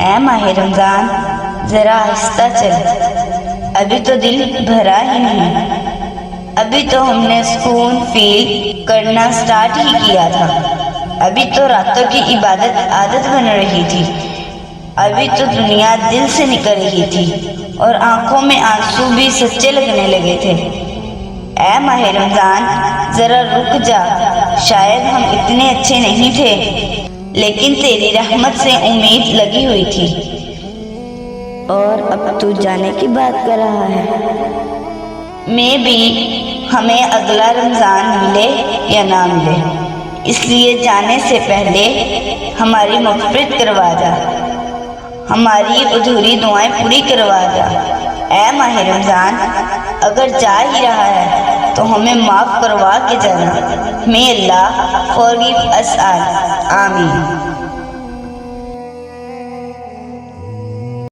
اے ماہ رمضان ذرا آہستہ چل، ابھی تو دل بھرا ہی نہیں، ابھی تو ہم نے سکون فیل کرنا سٹارٹ ہی کیا تھا، ابھی تو راتوں کی عبادت عادت بن رہی تھی، ابھی تو دنیا دل سے نکل رہی تھی اور آنکھوں میں آنسو بھی سچے لگنے لگے تھے۔ اے ماہ رمضان ذرا رک جا، شاید ہم اتنے اچھے نہیں تھے، لیکن تیری رحمت سے امید لگی ہوئی تھی، اور اب تو جانے کی بات کر رہا ہے۔ میں بھی ہمیں اگلا رمضان ملے یا نہ ملے، اس لیے جانے سے پہلے ہماری مغفرت کروا جا، ہماری ادھوری دعائیں پوری کروا جا۔ اے ماہ رمضان اگر جا ہی رہا ہے تو ہمیں معاف کروا کے جانا۔ May Allah forgive us all. آمین۔